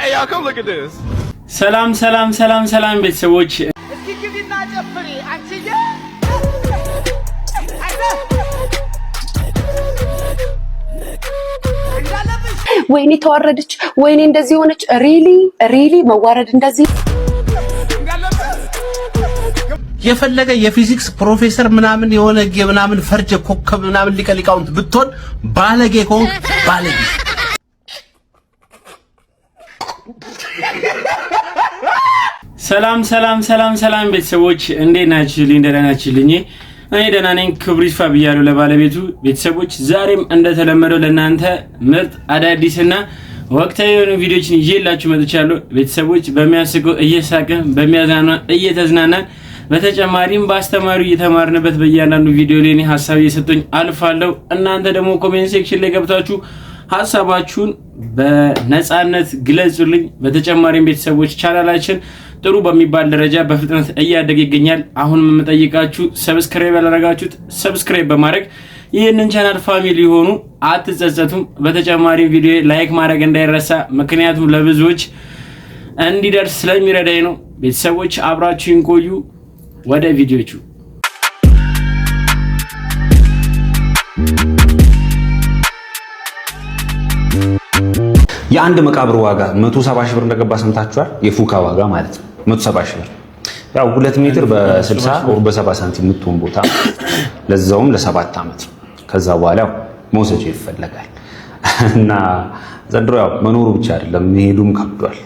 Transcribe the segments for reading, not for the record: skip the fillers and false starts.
Hey y'all, come look at this. ሰላም ቤተሰቦች ወይኔ ተዋረደች፣ ወይኔ እንደዚህ ሆነች። ሪሊ መዋረድ እንደዚህ የፈለገ የፊዚክስ ፕሮፌሰር ምናምን የሆነ የምናምን ፈርጀ ኮከብ ምናምን ሊቀሊቃውንት ብትሆን ባለጌ ኮንክ ባለጌ። ሰላም ቤተሰቦች እንዴት ናችሁልኝ? ደህና ናችሁልኝ? እኔ ደህና ነኝ። ክብሩ ይስፋ ብያለሁ ለባለቤቱ። ቤተሰቦች ዛሬም እንደተለመደው ለእናንተ ምርጥ አዳዲስና ወቅታዊ የሆኑ ቪዲዮዎችን ይዤላችሁ መጥቻለሁ። ቤተሰቦች በሚያስቀው እየሳቅን በሚያዝናና እየተዝናናን በተጨማሪም በአስተማሪው እየተማርንበት በእያንዳንዱ ቪዲዮ ላይ ሀሳብ እየሰጡኝ አልፋለሁ። እናንተ ደግሞ ኮሜንት ሴክሽን ላይ ገብታችሁ ሀሳባችሁን በነፃነት ግለጹልኝ። በተጨማሪም ቤተሰቦች ቻናላችን ጥሩ በሚባል ደረጃ በፍጥነት እያደገ ይገኛል። አሁን የምጠይቃችሁ ሰብስክራይብ ያላደረጋችሁት ሰብስክራይብ በማድረግ ይህንን ቻናል ፋሚሊ ሆኑ፣ አትጸጸቱም። በተጨማሪም ቪዲዮ ላይክ ማድረግ እንዳይረሳ፣ ምክንያቱም ለብዙዎች እንዲደርስ ስለሚረዳኝ ነው። ቤተሰቦች አብራችሁን ቆዩ። ወደ ቪዲዮቹ የአንድ መቃብር ዋጋ 170 ሺህ ብር እንደገባ ሰምታችኋል። የፉካ ዋጋ ማለት ነው 170 ሺህ ብር። ያው 2 ሜትር በ60 ወር በ70 ሳንቲም የምትሆን ቦታ ለዛውም ለ7 ዓመት። ከዛ በኋላ ያው መውሰጃ ይፈለጋል እና ዘንድሮ ያው መኖሩ ብቻ አይደለም መሄዱም ከብዷል።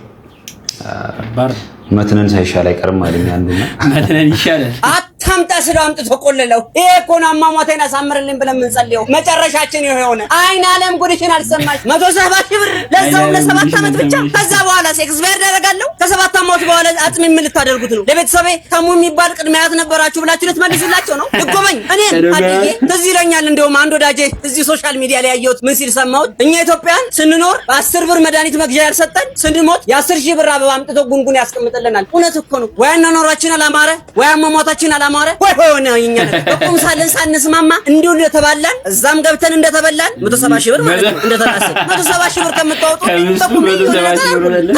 መትነን ሳይሻል አይቀርም አለኝ አንዱና መትነን ይሻላል። አታምጣ ስለው አምጥቶ ቆለለው። ይሄ እኮ ነው አሟሟቴን አሳምርልኝ ብለን የምንጸልየው። መጨረሻችን ይሄ ሆነ። አይን አለም ጉድሽን አልሰማሽ። 170 ሺህ ብር ለዛው ለ7 ዓመት ብቻ። ከዛ በኋላ ኤክስፓየር ያደርጋለሁ። ከ7 ዓመት በኋላ አጥሚ ምን ልታደርጉት ነው? ለቤተሰቤ ተሙ የሚባል ቅድሚያት ነበራችሁ ብላችሁ ልትመልሱላቸው ነው? እጎመኝ እኔ አጥዬ ትዝ ይለኛል። እንደውም አንድ ወዳጄ እዚህ ሶሻል ሚዲያ ላይ ያየሁት ምን ሲል ሰማሁት? እኛ ኢትዮጵያን ስንኖር በ10 ብር መድኃኒት መግዣ ያልሰጠን ስንሞት የ10 ሺህ ብር አበባ አምጥቶ ጉንጉን ያስቀምጥልናል። እውነት እኮ ነው። ወይ አኗኗራችን አላማረ ወይ አሟሟታችን አላማረ ወይ ነው እኛ በቁም ሳለን ሳንስማማ እንዲሁ እንደተባላን እዛም ገብተን እንደተበላን 170 ሺህ ብር ማለት ነው እንደተራሰ 170 ሺህ ብር ከምታወጡ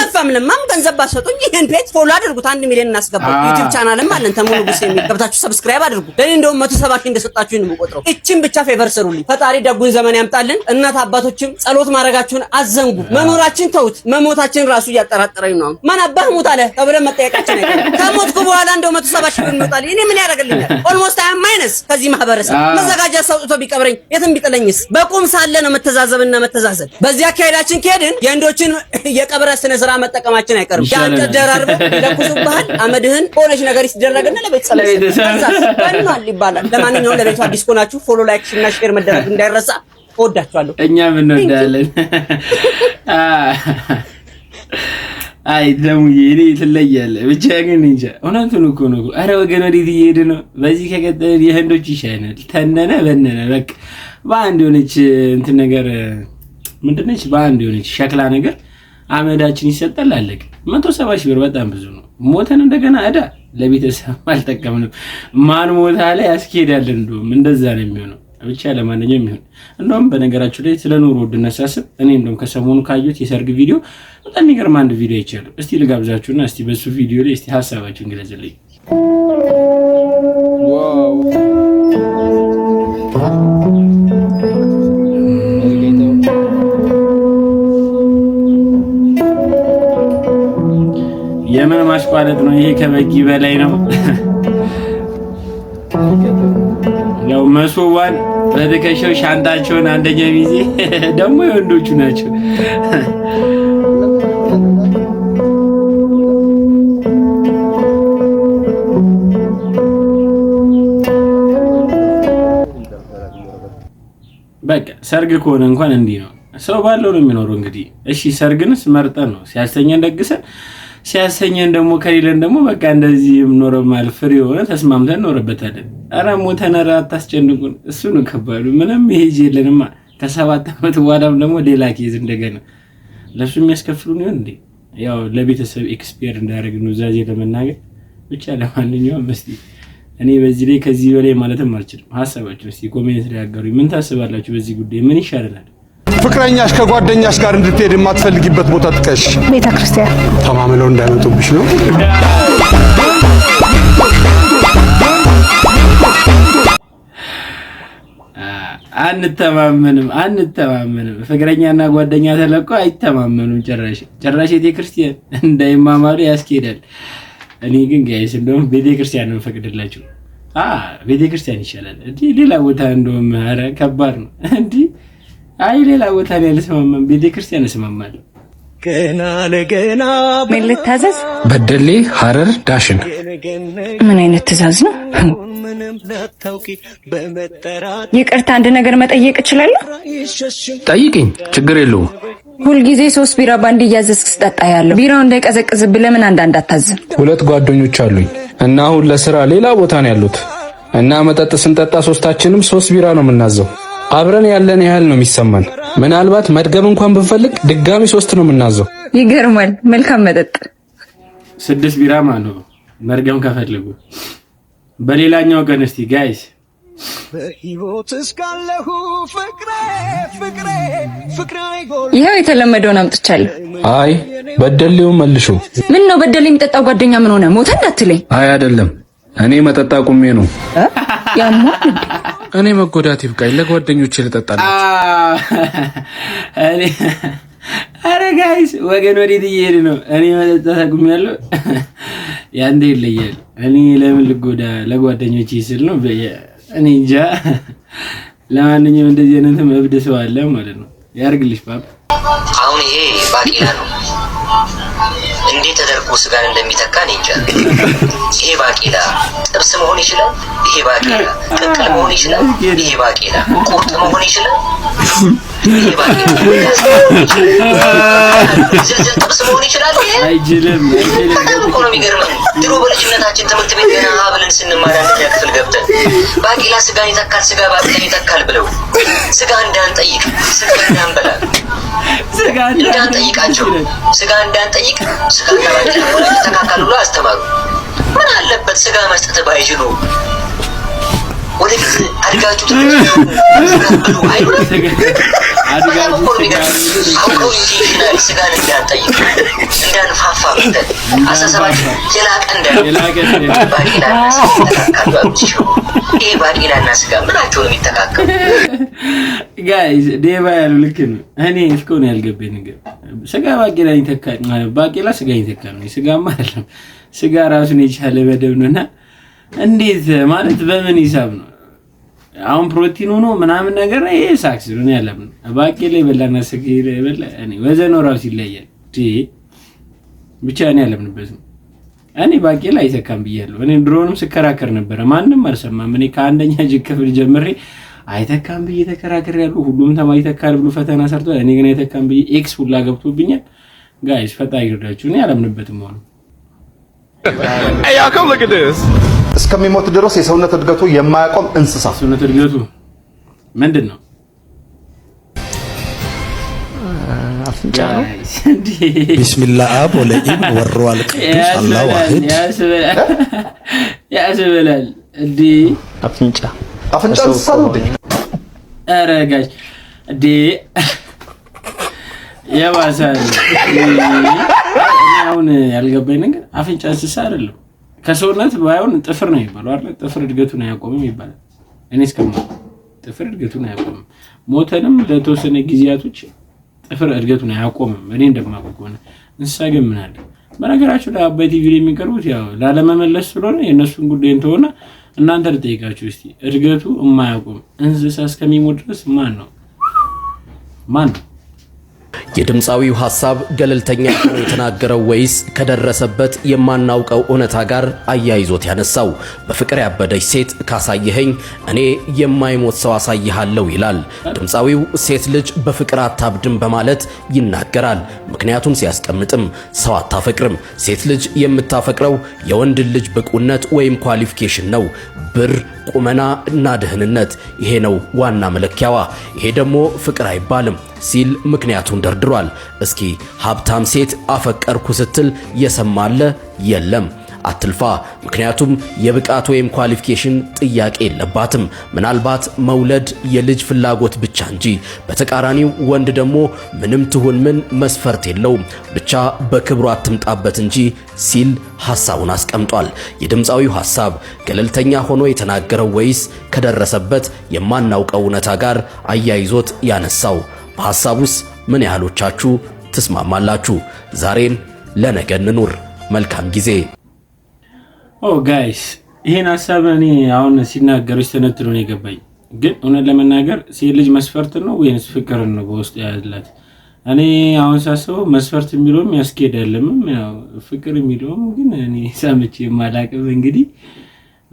ከፋም ለማም ገንዘብ ባሰጡኝ ይሄን ፔጅ ፎሎ አድርጉት። 1 ሚሊዮን እናስገባው። ዩቲዩብ ቻናልም አለን ተሙሉ ጉስ የሚገብታችሁ ሰብስክራይብ አድርጉ። ለኔ እንደውም 170 ሺህ እንደሰጣችሁኝ ነው የምቆጥረው። እቺን ብቻ ፌቨር ስሩልኝ። ፈጣሪ ደጉን ዘመን ያምጣልን። እናት አባቶችም ጸሎት ማድረጋችሁን አዘንጉ። መኖራችን ተውት፣ መሞታችን ራሱ እያጠራጠረኝ ነው። ማን አባህ ሞት አለ ተብለን መጠየቃችን አይቀርም። ከሞትኩ በኋላ እንደው 170 ሺህ ብር ይመጣል። እኔ ምን ያደርግልኛል? ኦልሞስት አይ ማይነስ ከዚህ ማህበረሰብ መዘጋጃ ሰውጥቶ ቢቀብረኝ የትም ቢጥለኝስ? በቁም ሳለ ነው መተዛዘብና መተዛዘብ። በዚህ አካሄዳችን ከሄድን የእንዶችን የቀብረ ስነ ስርዓት መጠቀማችን አይቀርም። ያንተ ደራርበ ለኩሱባህል አመድህን ሆነሽ ነገር ይደረግና ለቤተሰብ ባንማል ይባላል። ለማንኛውም ለቤቱ አዲስ ሆናችሁ ፎሎ፣ ላይክ እና ሼር መደረግ እንዳይረሳ። እወዳችኋለሁ። እኛም እንወዳለን። አይ ደሙዬ እኔ ትለያለህ። ብቻ ግን እንጃ እውነቱን እኮ ነው። አረ ወገን ወዴት እየሄደ ነው? በዚህ ከቀጠለ የህንዶች ይሻላል። ተነነ በነነ በቃ በአንድ የሆነች እንትን ነገር ምንድን ነች? በአንድ የሆነች ሸክላ ነገር አመዳችን ይሰጣል። አለቀ። 170 ሺህ ብር በጣም ብዙ ነው። ሞተን እንደገና እዳ ለቤተሰብ አልጠቀምንም። ማን ሞታ ላይ ያስኬዳል። እንደውም እንደዛ ነው የሚሆነው። ብቻ ለማንኛውም ይሁን። እንደውም በነገራችሁ ላይ ስለ ኑሮ ውድነት ሳስብ እኔ እንደውም ከሰሞኑ ካየሁት የሰርግ ቪዲዮ በጣም የሚገርም አንድ ቪዲዮ አይቻለሁ። እስቲ ልጋብዛችሁና እስቲ በሱ ቪዲዮ ላይ እስቲ ሐሳባችሁን ግለጹልኝ። ዋው የምን ማሽቋለጥ ነው ይሄ? ከበቂ በላይ ነው። ያው መሶዋን በተከሸው ሻንጣቸውን አንደኛ ጊዜ ደግሞ የወንዶቹ ናቸው። በቃ ሰርግ ከሆነ እንኳን እንዲህ ነው። ሰው ባለው ነው የሚኖረው። እንግዲህ እሺ ሰርግንስ መርጠን ነው ሲያሰኘን ደግሰን ሲያሰኘን ደግሞ ከሌለን ደግሞ በቃ እንደዚህ ኖርማል ፍሪ ሆነ ተስማምተን ኖርበታለን። አረ ሞተን ኧረ አታስጨንቁን። እሱ ነው ከባዱ። ምንም ይሄጅ የለንማ። ከ7 ዓመት በኋላም ደግሞ ሌላ ኬዝ እንደገና ለሱ የሚያስከፍሉን ይሆን እንዴ? ያው ለቤተሰብ ኤክስፒየር እንዳደረግ ነው ዛዜ ለመናገር ብቻ። ለማንኛውም እስቲ እኔ በዚህ ላይ ከዚህ በላይ ማለትም አልችልም። ሐሳባችሁ እስቲ ኮሜንት ላይ አጋሩኝ። ምን ታስባላችሁ በዚህ ጉዳይ? ምን ይሻላል? For ከፍቅረኛሽ ከጓደኛሽ ጋር እንድትሄድ የማትፈልጊበት ቦታ ጥቀሽ። ቤተክርስቲያን። ተማምለው እንዳይመጡብሽ ነው። አንተማመንም ፍቅረኛና ጓደኛ ተለቆ አይተማመኑም። ጭራሽ ቤተክርስቲያን እንዳይማማሉ ያስኬዳል። እኔ ግን ጋይስ እንደውም ቤተክርስቲያን ነው ፈቅድላችሁ። ቤተክርስቲያን ይሻላል እንዴ ሌላ ቦታ እንደውም ኧረ ከባድ ነው እንዴ። አይ ሌላ ቦታ ላይ አልስማማም፣ ቤተክርስቲያን እስማማለሁ። ገና ለገና ምን ልታዘዝ? በደሌ ሐረር ዳሽን። ምን አይነት ትእዛዝ ነው? ይቅርታ አንድ ነገር መጠየቅ እችላለሁ? ጠይቅኝ፣ ችግር የለውም። ሁልጊዜ 3 ቢራ ባንድ እያዘዝክ ስጠጣ ያለው ቢራው እንዳይቀዘቅዝብህ ለምን አንዳንድ አታዝም? 2 ጓደኞች አሉኝ እና አሁን ለስራ ሌላ ቦታ ነው ያሉት እና መጠጥ ስንጠጣ ሶስታችንም 3 ቢራ ነው የምናዘው። አብረን ያለን ያህል ነው የሚሰማን። ምናልባት መድገም እንኳን ብንፈልግ ድጋሚ 3 ነው የምናዘው። ይገርማል። መልካም መጠጥ 6 ቢራ ማለት ነው መድገም ከፈልጉ። በሌላኛው ቀን እስቲ ጋይስ በህይወት እስካለሁ ፍቅሬ ይሄው የተለመደውን አምጥቻለሁ። አይ በደሌው መልሹ። ምን ነው በደሌ የሚጠጣው ጓደኛ ምን ሆነ ሞተ እንዳትለኝ። አይ አይደለም እኔ መጠጣ ቁሜ ነው። ያማ እኔ መጎዳት ይብቃኝ፣ ለጓደኞቼ ልጠጣላችሁ። አረ ጋይስ ወገን ወዴት እየሄድ ነው? እኔ መጠጣት አቁሜያለሁ። ያንተ ይለያል። እኔ ለምን ልጎዳ? ለጓደኞቼ ስል ነው። እኔ እንጃ። ለማንኛውም እንደዚህ አይነት መብድ ሰው አለ ማለት ነው። ያርግልሽ ፓፕ። አሁን ይሄ ባቄላ ነው። እንዴት ተደርጎ ስጋን እንደሚተካ እኔ እንጃ። ይሄ ባቄላ ጥብስ መሆን ይችላል። ይሄ ባቄላ ቅቅል መሆን ይችላል። ይሄ ባቄላ ቁርጥ መሆን ይችላል። ይሄ ባቄላ ዝልዝል ጥብስ መሆን ይችላል። አይችልም። በጣም እኮ ነው የሚገርመው። ድሮ በልጅነታችን ትምህርት ቤት ገና ብለን ስንማር አንደኛ ክፍል ገብተን ባቄላ ስጋን ይተካል፣ ስጋ ባቄላን ይተካል ብለው ስጋ እንዳንጠይቅ፣ ስጋ እንዳንበላ፣ ስጋ እንዳንጠይቃቸው፣ ስጋ እንዳንጠይቅ ስጋና ባቄላ ሆነ ይተካካሉ ብለው አስተማሩ። ምን አለበት ስጋ መስጠት ባይችሉ? ወደፊት አድጋችሁ ትብሉ አይሉም። አውቀው ኢንቴንሽናል ስጋን እንዳንጠይቅ እንዳንፋፋ ብለን አስተሳሰባችን የላቀ እንዳይሆን ባቄላና ስጋ ይተካካሉ አሉ ሲሾሙ። ይሄ ባቄላና ስጋ ምናቸው ነው የሚተካከሉ? ጋይስ ዴባ ያሉ ልክ ነው። እኔ እስካሁን ያልገባኝ ነገር ስጋ ባቄላ ይተካል፣ ባቄላ ስጋ ይተካል ነው። ስጋማ አይደለም። ስጋ ራሱን የቻለ መደብ ነውና እንዴት ማለት በምን ሂሳብ ነው? አሁን ፕሮቲን ሆኖ ምናምን ነገር ይሄ ሳክስ ነው ያለም። ባቄላ ይበላና ስጋ ይበላ እኔ ወዘኖ ራሱ ይለያል። ብቻ እኔ ያለምንበት ነው። እኔ ባቄላ አይተካም ብያለሁ። እኔ ድሮንም ስከራከር ነበር፣ ማንንም አልሰማም። እኔ ከአንደኛ ክፍል ጀምሬ አይተካም ብዬ ተከራክሬያለሁ። ሁሉም ተማሪ ይተካል ብሎ ፈተና ሰርቷል። እኔ ግን አይተካም ብዬ ኤክስ ሁላ ገብቶብኛል። ጋይስ ፈጣሪ ይርዳችሁ። እኔ ያለምንበትም ሆነ እስከሚሞት ድረስ የሰውነት እድገቱ የማያቆም እንስሳ። ሰውነት እድገቱ ምንድን ነው? አፍንጫ ነው። ቢስሚላህ አብ ወለኢብ ወሩ አልቅዱስ አላሁ ዋሂድ ያስበላል እንዴ? አፍንጫ እንስሳ ነው እንዴ? ኧረ ጋሽ እንዴ የባሰ አሁን ያልገባኝ ነገር አፍንጫ እንስሳ አይደለም። ከሰውነት ባይሆን ጥፍር ነው የሚባለው አይደል? ጥፍር እድገቱን አያቆምም ይባላል። እኔ እስከማውቀው ጥፍር እድገቱን አያቆምም። ሞተንም ለተወሰነ ጊዜያቶች ጥፍር እድገቱን አያቆምም። እኔ እንደማውቀው ከሆነ እንስሳ ግን ምን አለ? በነገራችሁ ላይ አባይ ቲቪ ላይ የሚቀርቡት ያው ላለመመለስ ስለሆነ የእነሱን ጉዳይ እንተውና እናንተ ልጠይቃችሁ እስቲ እድገቱ የማያቆም እንስሳ እስከሚሞት ድረስ ማን ነው? የድምፃዊው ሐሳብ ገለልተኛ ሆኖ የተናገረው ወይስ ከደረሰበት የማናውቀው እውነታ ጋር አያይዞት ያነሳው? በፍቅር ያበደች ሴት ካሳየኸኝ እኔ የማይሞት ሰው አሳይሃለሁ ይላል። ድምፃዊው ሴት ልጅ በፍቅር አታብድም በማለት ይናገራል። ምክንያቱም ሲያስቀምጥም ሰው አታፈቅርም። ሴት ልጅ የምታፈቅረው የወንድን ልጅ ብቁነት ወይም ኳሊፊኬሽን ነው። ብር፣ ቁመና እና ደህንነት፣ ይሄ ነው ዋና መለኪያዋ። ይሄ ደግሞ ፍቅር አይባልም ሲል ምክንያቱን ደርድሯል። እስኪ ሀብታም ሴት አፈቀርኩ ስትል የሰማለ የለም። አትልፋ። ምክንያቱም የብቃት ወይም ኳሊፊኬሽን ጥያቄ የለባትም። ምናልባት መውለድ የልጅ ፍላጎት ብቻ እንጂ። በተቃራኒው ወንድ ደግሞ ምንም ትሁን ምን መስፈርት የለውም፣ ብቻ በክብሩ አትምጣበት እንጂ ሲል ሐሳቡን አስቀምጧል። የድምፃዊው ሐሳብ ገለልተኛ ሆኖ የተናገረው ወይስ ከደረሰበት የማናውቀው እውነታ ጋር አያይዞት ያነሳው? በሐሳቡስ ምን ያህሎቻችሁ ትስማማላችሁ? ዛሬን ለነገ እንኑር። መልካም ጊዜ። ጋይስ ይሄን ሐሳብ እኔ አሁን ሲናገሩ ሲተነትኑ ነው የገባኝ። ግን እውነት ለመናገር ሴት ልጅ መስፈርት ነው ወይስ ፍቅር ነው በውስጥ ያላት? እኔ አሁን ሳስበው መስፈርት የሚለውም ያስኬዳልም ያው ፍቅር የሚለውም ግን እኔ ሰምቼ ማላቀም እንግዲህ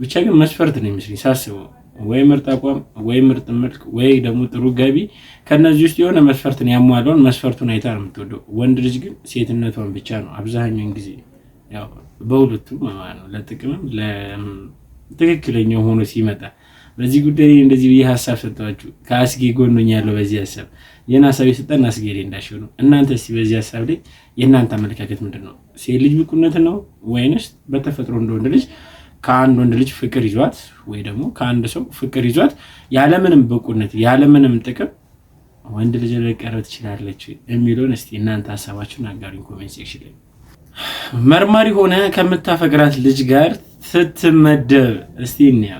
ብቻ ግን መስፈርት ነው የሚመስለኝ ሳስበው። ወይ ምርጥ አቋም ወይ ምርጥ መልክ ወይ ደግሞ ጥሩ ገቢ ከነዚህ ውስጥ የሆነ መስፈርትን ያሟላውን መስፈርቱን አይታ ነው የምትወደው። ወንድ ልጅ ግን ሴትነቷን ብቻ ነው አብዛኛውን ጊዜ ያው በሁለቱም ማለት ነው ለጥቅምም ለትክክለኛው ሆኖ ሲመጣ። በዚህ ጉዳይ እንደዚህ ብዬ ሐሳብ ሰጣችሁ ከአስጌ ጎኖኛ ያለው በዚህ ሐሳብ የና ሐሳብ ይሰጣና አስጌ ላይ እንዳሽው ነው። እናንተ እስቲ በዚህ ሐሳብ ላይ የእናንተ አመለካከት ምንድነው? ሴት ልጅ ብቁነት ነው ወይንስ በተፈጥሮ እንደወንድ ልጅ ከአንድ ወንድ ልጅ ፍቅር ይዟት ወይ ደግሞ ከአንድ ሰው ፍቅር ይዟት ያለምንም ብቁነት ያለምንም ጥቅም ወንድ ልጅ ለቀረብ ትችላለች የሚለውን እስቲ እናንተ ሐሳባችሁን አጋሩኝ ኮሜንት ሴክሽን ላይ። መርማሪ ሆነ ከምታፈቅራት ልጅ ጋር ስትመደብ እስቲ እንያ።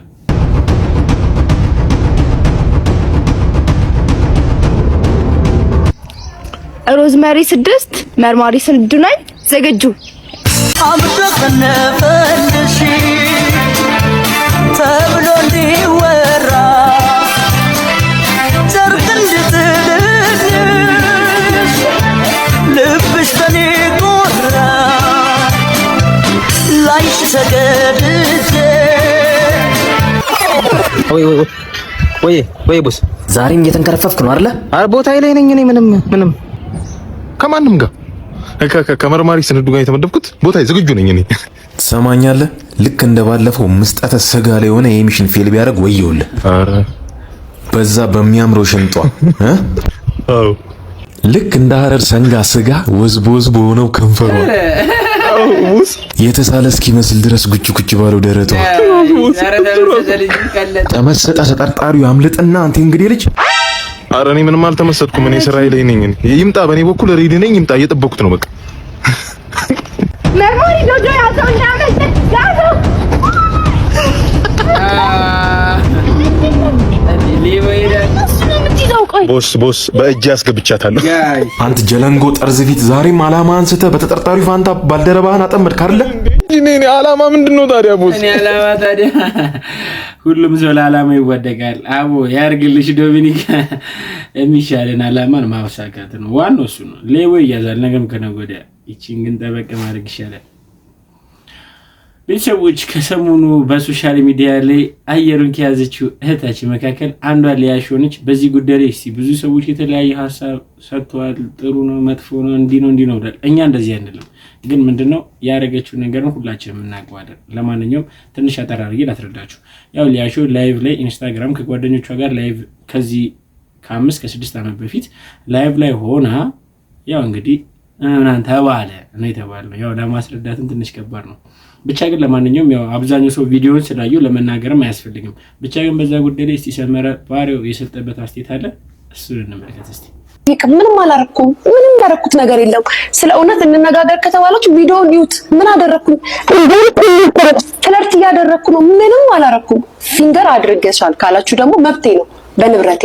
ሮዝመሪ 6 መርማሪ 6 ነኝ ዘገጁ አምዶ ከነፈንሽ ተብሎ እንዲወራ ጨርቅ እንድትልልሽ ልብሽ በኔ ጎራ ላይሽ ተገድጄ ወይ ቦስ ዛሬም እየተንከረፈፍክ ነው አይደለ? አረ ቦታዬ ላይ ነኝ እኔ ምንም ከማንም ጋር ከመርማሪ ስንዱ ጋር የተመደብኩት ቦታዬ ዝግጁ ነኝ እኔ። ትሰማኛለህ? ልክ እንደባለፈው ምስጠተ ስጋ ላይ ሆነ የሚሽን ፌል ቢያደርግ ወየውልህ። አረ በዛ በሚያምረው ሽንጧ አዎ ልክ እንደ ሐረር ሰንጋ ስጋ ወዝቦዝ በሆነው ከንፈሯ የተሳለ እስኪመስል ድረስ ጉጭ ጉጭ ባለው ደረቷ ተመሰጠ ተጠርጣሪው አምልጥና አንተ እንግዲህ ልጅ። አረ እኔ ምንም አልተመሰጥኩም። እኔ ስራዬ ላይ ነኝ። ይምጣ፣ በእኔ በኩል ሬዲ ነኝ። ይምጣ፣ እየጠበኩት ነው በቃ። መርማሪ ጆጆ ያዘው እንዳመሰ ያዘው ቦስ በእጅ አስገብቻታለሁ። አንተ ጀለንጎ ጠርዝ ፊት ዛሬም አላማ አንስተ በተጠርጣሪው ፋንታ ባልደረባህን አጠመድክ አይደለ? እኔ አላማ ምንድነው ታዲያ ቦስ? እኔ አላማ ታዲያ ሁሉም ሰው ለዓላማ ይወደቃል። አቦ ያርግልሽ ዶሚኒክ። የሚሻለን ዓላማን ማሳካት ነው ዋናው እሱ ነው። ሌቦ ይያዛል ነገም ከነገ ወዲያ። ይቺን ግን ጠበቅ ማድረግ ይሻላል። ቤተሰቦች ከሰሞኑ በሶሻል ሚዲያ ላይ አየሩን ከያዘችው እህታችን መካከል አንዷ ሊያሽ ሆነች። በዚህ ጉዳይ ላይ እስቲ ብዙ ሰዎች የተለያየ ሐሳብ ሰጥተዋል። ጥሩ ነው፣ መጥፎ ነው፣ እንዲህ ነው ብሏል። እኛ እንደዚህ አይደለም፣ ግን ምንድነው ያረገችው ነገር ነው ሁላችንም እናውቀዋለን። ለማንኛውም ትንሽ አጠራርጌ ላስረዳችሁ። ያው ሊያሽ ላይቭ ላይ ኢንስታግራም ከጓደኞቿ ጋር ላይቭ ከዚህ ከ5 ከ6 ዓመት በፊት ላይቭ ላይ ሆና ያው እንግዲህ እናንተ ባለ ነው የተባለው። ያው ለማስረዳትም ትንሽ ከባድ ነው። ብቻ ግን ለማንኛውም ያው አብዛኛው ሰው ቪዲዮውን ስላዩ ለመናገርም አያስፈልግም። ብቻ ግን በዛ ጉዳይ ላይ እስቲ ሰመረ ባሪው የሰጠበት አስተያየት አለ፣ እሱን እንመልከት እስቲ። ምንም አላረኩም፣ ምንም ያረኩት ነገር የለም። ስለ እውነት እንነጋገር ከተባላችሁ ቪዲዮውን ይዩት። ምን አደረኩኝ? ፍለርት እያደረኩ ነው። ምንም አላረኩም። ፊንገር አድርገሻል ካላችሁ ደግሞ መብቴ ነው በንብረቴ።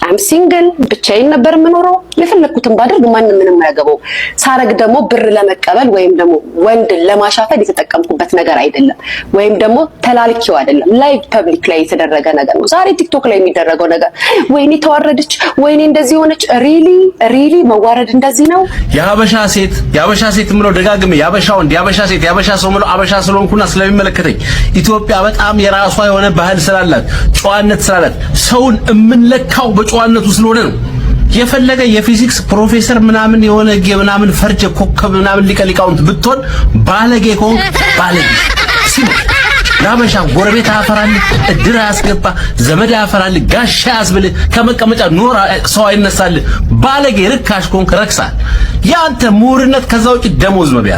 አም ሲንግል ብቻዬን ነበር የምኖረው። የፈለኩትን ባደርግ ማንንም ምንም አያገባው። ሳረግ ደግሞ ብር ለመቀበል ወይም ደግሞ ወንድ ለማሻፈል የተጠቀምኩበት ነገር አይደለም፣ ወይም ደግሞ ተላልኪው አይደለም። ላይቭ ፐብሊክ ላይ የተደረገ ነገር ነው። ዛሬ ቲክቶክ ላይ የሚደረገው ነገር ወይኔ ተዋረደች፣ ወይኔ እንደዚህ ሆነች። ሪሊ መዋረድ እንደዚህ ነው። ያበሻ ሴት ምለው ደጋግሜ ያበሻ ወንድ ያበሻ ሴት ያበሻ ሰው ምለው አበሻ ስለሆንኩና ስለሚመለከተኝ ኢትዮጵያ በጣም የራሷ የሆነ ባህል ስላላት ጨዋነት ስላላት ሰውን እምንለካው በጨዋነቱ ስለሆነ ነው። የፈለገ የፊዚክስ ፕሮፌሰር ምናምን የሆነ ምናምን ፈርጀ ኮከብ ምናምን ሊቀሊቃውንት ብትሆን ባለጌ ከሆንክ ባለጌ ሲል ያበሻ ጎረቤት አፈራል፣ እድር ያስገባ ዘመድ ያፈራል፣ ጋሻ ያስብል ከመቀመጫ ኖር ሰው አይነሳል። ባለጌ ርካሽ ከሆንክ ረክሳል። ያንተ ምሁርነት ከዛ ውጪ ደሞዝ መብያ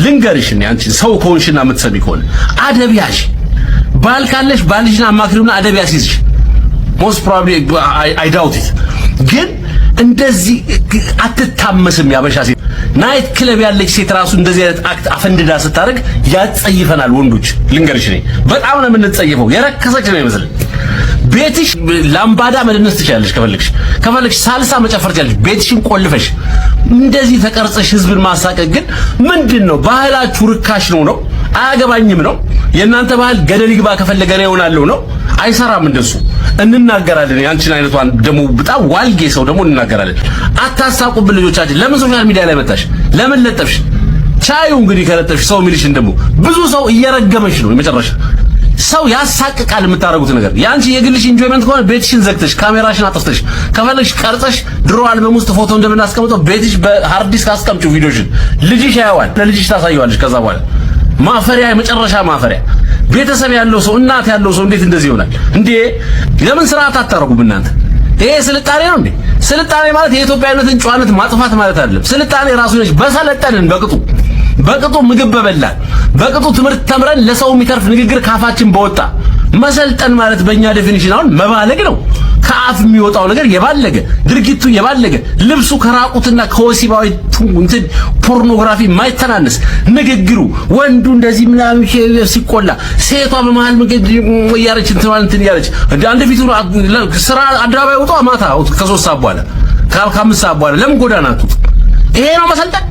ልንገርሽ እኔ አንቺ ሰው ከሆንሽና የምትሰሚ ከሆነ አደብ ያዥ። ባል ካለሽ ባልሽን አማክሪውና አደብ ያስይዝሽ። most probably I doubt it ግን እንደዚህ አትታመስም። ያበሻ ሴት ናይት ክለብ ያለች ሴት ራሱ እንደዚህ አይነት አክት አፈንድዳ ስታደርግ ያጸይፈናል ወንዶች። ልንገርሽ እኔ በጣም ነው የምንጸየፈው። የረከሰች ነው ይመስል ቤትሽ ላምባዳ መደነስ ትችላለሽ። ከፈለግሽ ሳልሳ መጨፈር ትችላለሽ። ቤትሽን ቆልፈሽ እንደዚህ ተቀርጸሽ ህዝብን ማሳቀቅ ግን ምንድነው? ባህላችሁ ርካሽ ነው? አያገባኝም ነው? የእናንተ ባህል ገደል ይግባ ከፈለገ ነው ይሆናልው ነው? አይሰራም እንደሱ። እንናገራለን። ያንቺን አይነቷን ደሞ በጣም ዋልጌ ሰው ደሞ እንናገራለን። አታሳቁብን ልጆቻችን። ለምን ሶሻል ሚዲያ ላይ መጣሽ? ለምን ለጠፍሽ? ቻዩ እንግዲህ ከለጠፍሽ ሰው ሚልሽን ደሞ ብዙ ሰው እየረገመሽ ነው። የመጨረሻ ሰው ያሳቅቃል የምታረጉት ነገር። ያንቺ የግልሽ ኢንጆይመንት ከሆነ ቤትሽን ዘግተሽ ካሜራሽን አጥፍተሽ ከፈለግሽ ቀርጸሽ ድሮ አልበም ውስጥ ፎቶ እንደምናስቀምጠው ቤትሽ በሃርድ ዲስክ አስቀምጪው ቪዲዮሽን። ልጅሽ ያያዋል፣ ለልጅሽ ታሳየዋለሽ። ከዛ በኋላ ማፈሪያ፣ የመጨረሻ ማፈሪያ። ቤተሰብ ያለው ሰው እናት ያለው ሰው እንዴት እንደዚህ ይሆናል እንዴ? ለምን ስርዓት አታረጉም እናንተ? ይሄ ስልጣኔ ነው እንዴ? ስልጣኔ ማለት የኢትዮጵያዊነትን ጨዋነት ማጥፋት ማለት አይደለም። ስልጣኔ ራሱ ነች። በሰለጠንን በቅጡ ምግብ በበላን በቅጡ ትምህርት ተምረን ለሰው የሚተርፍ ንግግር ካፋችን በወጣ መሰልጠን ማለት በእኛ ዴፊኒሽን አሁን መባለግ ነው። ከአፍ የሚወጣው ነገር የባለገ ድርጊቱ የባለገ ልብሱ ከራቁትና ከወሲባዊ እንትን ፖርኖግራፊ የማይተናነስ ንግግሩ ወንዱ እንደዚህ ምናምን ሲቆላ ሴቷ በመሃል መንገድ ያረች እንትን ያረች አንድ ፊቱ ስራ አድራባይ ወጣ ማታ ከ3 ሰዓት በኋላ ከ5 ሰዓት በኋላ ለምን ጎዳና አትወጡ? ይሄ ነው መሰልጠን።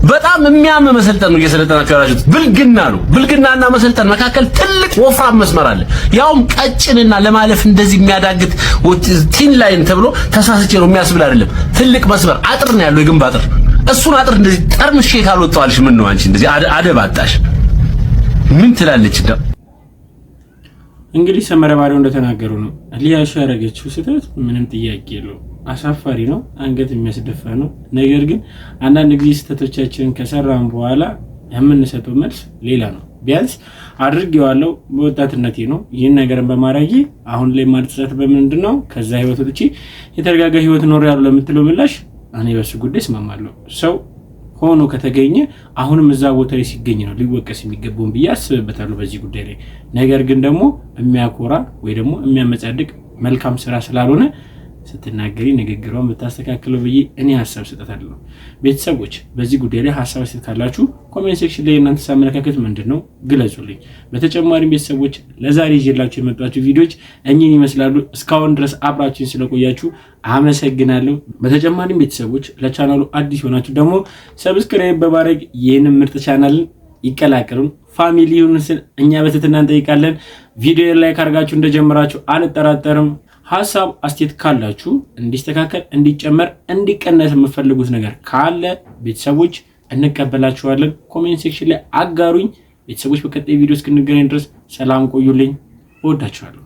በጣም የሚያም መሰልጠን ነው እየሰለጠናችሁ ያላችሁት። ብልግና ነው። ብልግናና መሰልጠን መካከል ትልቅ ወፍራም መስመር አለ። ያውም ቀጭንና ለማለፍ እንደዚህ የሚያዳግት ቲን ላይን ተብሎ ተሳስቼ ነው የሚያስብል አይደለም። ትልቅ መስመር አጥር ነው ያለው፣ የግንብ አጥር። እሱን አጥር እንደዚህ ጠርምሼ ካልወጣዋልሽ ምን ነው አንቺ እንደዚህ አደብ አጣሽ? ምን ትላለች? እንግዲህ ሰመረ ባሪያው እንደተናገሩ ነው ሊያሹ ያደረገችው ስህተት ምንም ጥያቄ የለውም። አሳፋሪ ነው፣ አንገት የሚያስደፋ ነው። ነገር ግን አንዳንድ ጊዜ ስህተቶቻችንን ከሰራን በኋላ የምንሰጠው መልስ ሌላ ነው። ቢያንስ አድርጌዋለሁ በወጣትነቴ ነው ይህን ነገርን በማድረጌ አሁን ላይ ማልተሳት በምንድነው ከዛ ህይወት ወጥቼ የተረጋጋ ህይወት ኖር ያለው ለምትለው ምላሽ እኔ በሱ ጉዳይ እስማማለሁ። ሰው ሆኖ ከተገኘ አሁንም እዛ ቦታ ላይ ሲገኝ ነው ሊወቀስ የሚገባው ብዬ አስብበታለሁ በዚህ ጉዳይ ላይ። ነገር ግን ደግሞ የሚያኮራ ወይ ደግሞ የሚያመጻድቅ መልካም ስራ ስላልሆነ ስትናገሪ ንግግሯን ብታስተካክለው ብዬ እኔ ሐሳብ ሰጣታለሁ። ቤተሰቦች በዚህ ጉዳይ ላይ ሐሳብ ካላችሁ ኮሜንት ሴክሽን ላይ እናንተ አመለካከት ምንድነው ግለጹልኝ። በተጨማሪም ቤተሰቦች ለዛሬ ይዤላችሁ የመጣችሁ ቪዲዮዎች እኚህን ይመስላሉ። እስካሁን ድረስ አብራችሁን ስለቆያችሁ አመሰግናለሁ። በተጨማሪም ቤተሰቦች ለቻናሉ አዲስ ሆናችሁ ደግሞ ሰብስክራይብ በማድረግ ይህን ምርጥ ቻናልን ይቀላቀሉን። ፋሚሊውን እኛ በትህትና እንጠይቃለን። ቪዲዮ ላይክ አድርጋችሁ እንደጀመራችሁ አልጠራጠርም። ሐሳብ አስተያየት ካላችሁ እንዲስተካከል፣ እንዲጨመር፣ እንዲቀነስ የምትፈልጉት ነገር ካለ ቤተሰቦች እንቀበላችኋለን። ኮሜንት ሴክሽን ላይ አጋሩኝ። ቤተሰቦች በቀጣይ ቪዲዮ እስክንገናኝ ድረስ ሰላም ቆዩልኝ። እወዳችኋለሁ።